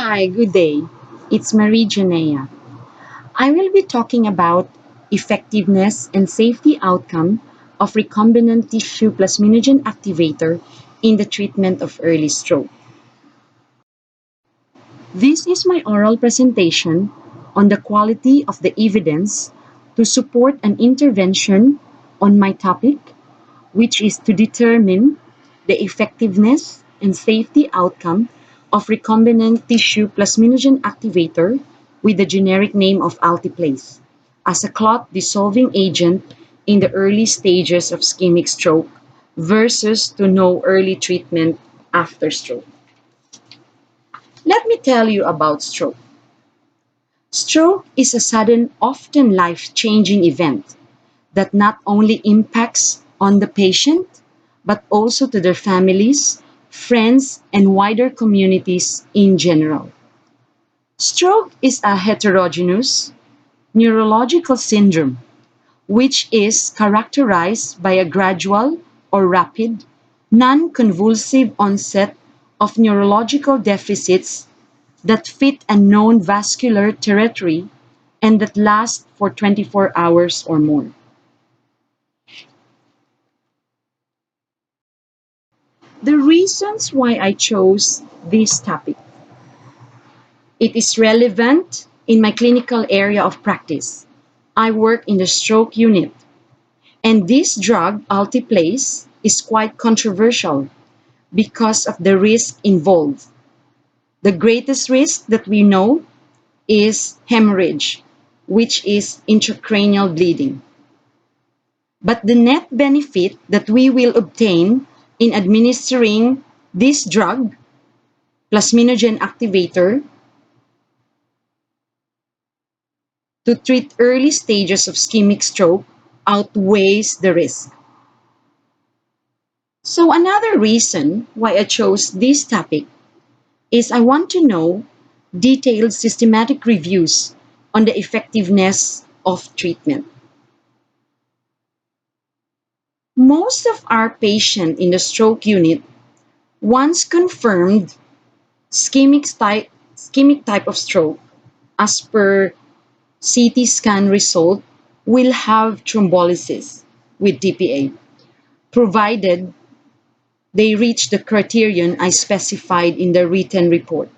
Hi, good day. It's Marie Janea. I will be talking about effectiveness and safety outcome of recombinant tissue plasminogen activator in the treatment of early stroke. This is my oral presentation on the quality of the evidence to support an intervention on my topic, which is to determine the effectiveness and safety outcome of recombinant tissue plasminogen activator with the generic name of Altiplase as a clot dissolving agent in the early stages of ischemic stroke versus to no early treatment after stroke. Let me tell you about stroke. Stroke is a sudden, often life-changing event that not only impacts on the patient, but also to their families, friends, and wider communities in general. Stroke is a heterogeneous neurological syndrome which is characterized by a gradual or rapid, non-convulsive onset of neurological deficits that fit a known vascular territory and that last for 24 hours or more. The reasons why I chose this topic. It is relevant in my clinical area of practice. I work in the stroke unit, and this drug, Altiplase, is quite controversial because of the risk involved. The greatest risk that we know is hemorrhage, which is intracranial bleeding. But the net benefit that we will obtain in administering this drug, plasminogen activator, to treat early stages of ischemic stroke outweighs the risk. So another reason why I chose this topic is I want to know detailed systematic reviews on the effectiveness of treatment. Most of our patients in the stroke unit, once confirmed ischemic type of stroke, as per CT scan result, will have thrombolysis with TPA, provided they reach the criterion I specified in the written report.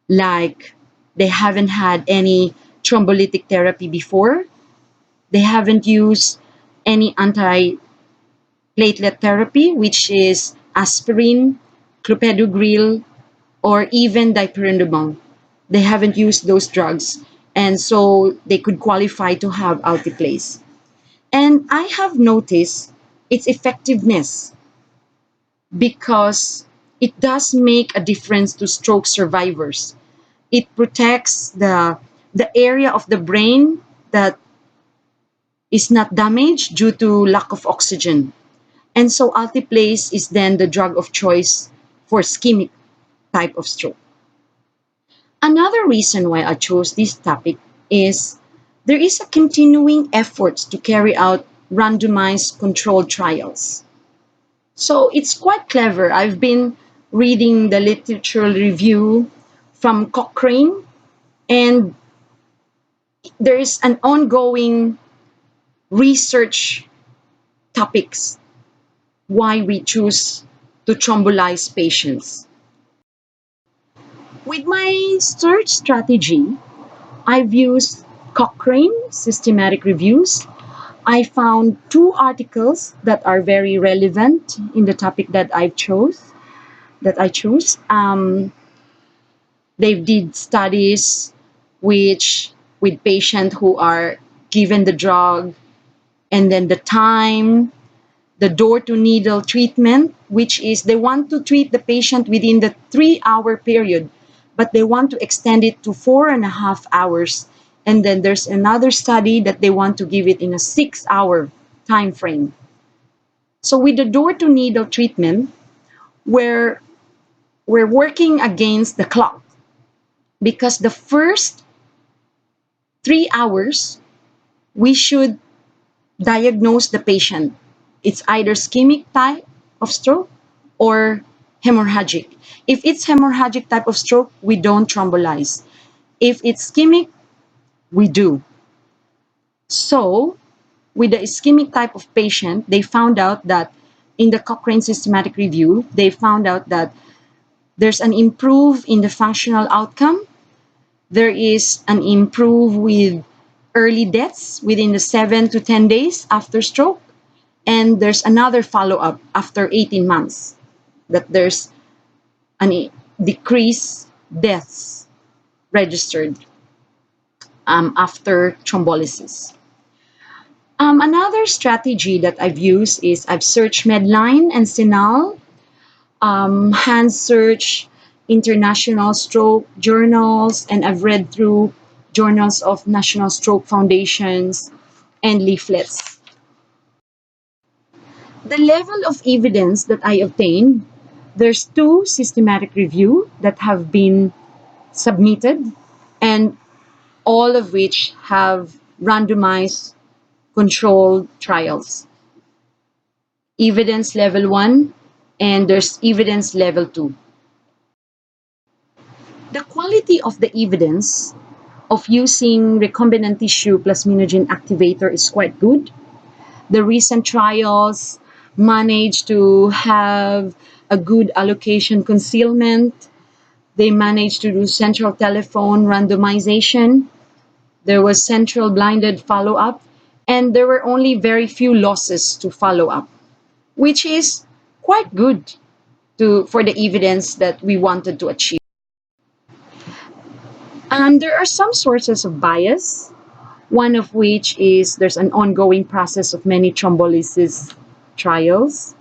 Like they haven't had any thrombolytic therapy before, they haven't used any antiplatelet therapy, which is aspirin, clopidogrel, or even dipyrindamol. They haven't used those drugs, and so they could qualify to have Altiplase. And I have noticed its effectiveness because it does make a difference to stroke survivors. It protects the area of the brain that is not damaged due to lack of oxygen. And so Altiplase is then the drug of choice for ischemic type of stroke. Another reason why I chose this topic is there is a continuing effort to carry out randomized controlled trials. So it's quite clever. I've been reading the literature review from Cochrane, and there is an ongoing research topics why we choose to thrombolize patients. With my search strategy, I've used Cochrane systematic reviews. I found two articles that are very relevant in the topic that I chose. They did studies which with patients who are given the drug, and then the time, the door to needle treatment, which is they want to treat the patient within the 3 hour period, but they want to extend it to 4.5 hours. And then there's another study that they want to give it in a 6 hour time frame. So with the door to needle treatment, we're, we're working against the clock because the first 3 hours, we should diagnose the patient. It's either ischemic type of stroke or hemorrhagic. If it's hemorrhagic type of stroke, we don't thrombolize. If it's ischemic, we do. So, with the ischemic type of patient, they found out that in the Cochrane systematic review, they found out that there's an improve in the functional outcome. There is an improve with early deaths within the 7 to 10 days after stroke. And there's another follow-up after 18 months that there's an decreased deaths registered after thrombolysis. Another strategy that I've used is I've searched Medline and Sinal, hand search international stroke journals, and I've read through journals of National Stroke Foundations and leaflets. The level of evidence that I obtained, there's two systematic review that have been submitted, and all of which have randomized controlled trials. Evidence level 1 and there's evidence level 2. The quality of the evidence of using recombinant tissue plasminogen activator is quite good. The recent trials managed to have a good allocation concealment. They managed to do central telephone randomization. There was central blinded follow-up, and there were only very few losses to follow up, which is quite good for the evidence that we wanted to achieve. There are some sources of bias, one of which is there's an ongoing process of many thrombolysis trials.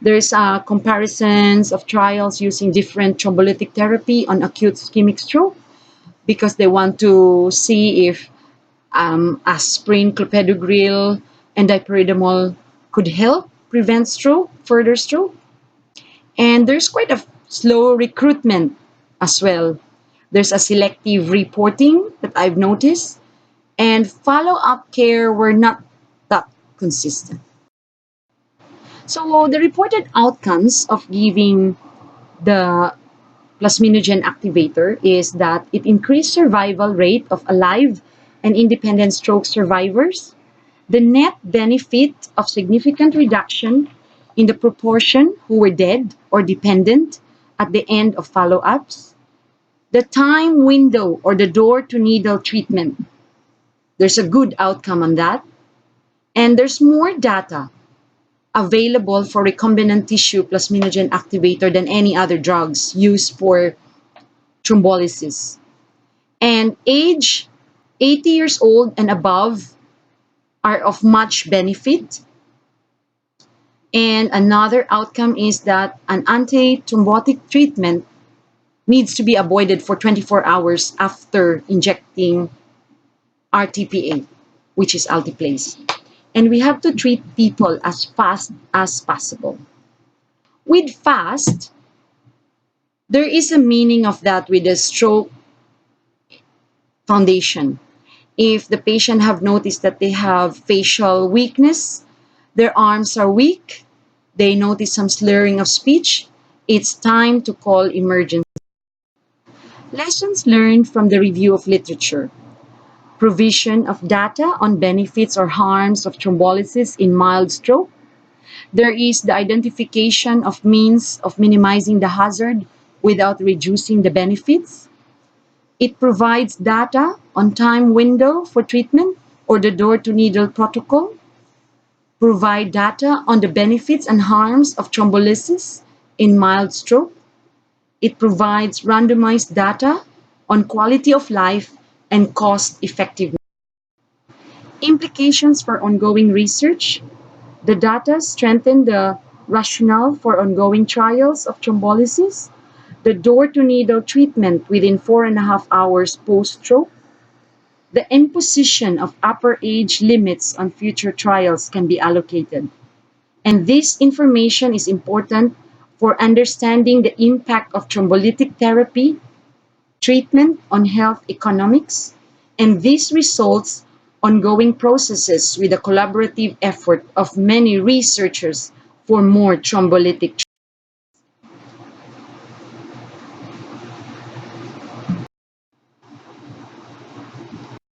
There's comparisons of trials using different thrombolytic therapy on acute ischemic stroke because they want to see if aspirin, clopidogrel, and dipyridamole could help prevent stroke, further stroke. And there's quite a slow recruitment as well. There's a selective reporting that I've noticed, and follow-up care were not that consistent. So the reported outcomes of giving the plasminogen activator is that it increased survival rate of alive and independent stroke survivors, the net benefit of significant reduction in the proportion who were dead or dependent at the end of follow-ups, the time window or the door to needle treatment. There's a good outcome on that. And there's more data available for recombinant tissue plasminogen activator than any other drugs used for thrombolysis. And age 80 years old and above are of much benefit. And another outcome is that an anti-thrombotic treatment needs to be avoided for 24 hours after injecting RTPA, which is alteplase. And we have to treat people as fast as possible. With fast, there is a meaning of that with the stroke foundation. If the patient have noticed that they have facial weakness, their arms are weak, they notice some slurring of speech, it's time to call emergency. Lessons learned from the review of literature. Provision of data on benefits or harms of thrombolysis in mild stroke. There is the identification of means of minimizing the hazard without reducing the benefits. It provides data on time window for treatment or the door to needle protocol. Provide data on the benefits and harms of thrombolysis in mild stroke. It provides randomized data on quality of life and cost effectiveness. Implications for ongoing research. The data strengthen the rationale for ongoing trials of thrombolysis. The door-to-needle treatment within 4.5 hours post-stroke. The imposition of upper age limits on future trials can be allocated. And this information is important for understanding the impact of thrombolytic therapy, treatment on health economics, and these results ongoing processes with a collaborative effort of many researchers for more thrombolytic